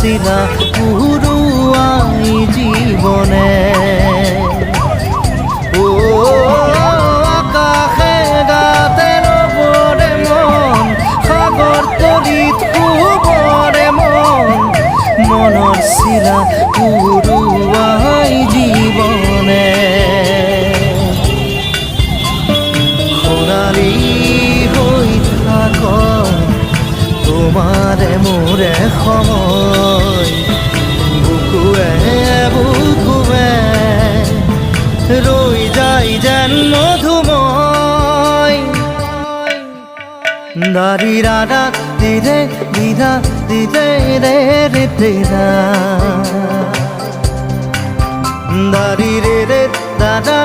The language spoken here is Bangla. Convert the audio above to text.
শিলা পুরুয়াই জীবনে ও আকাশে গাতে রবরে মন সাগর তলিত শুবরে মন মনৰ শিলা পুরুয়াই জীবনে সোণালী হৈ থাক তোমারে মোরে সময় বুকুৱে বুকুৱে রই যাই যেন মধুময় দারি রাধা দিদে দিদা দিদে রে রে দিদা দারি রে রে দাদা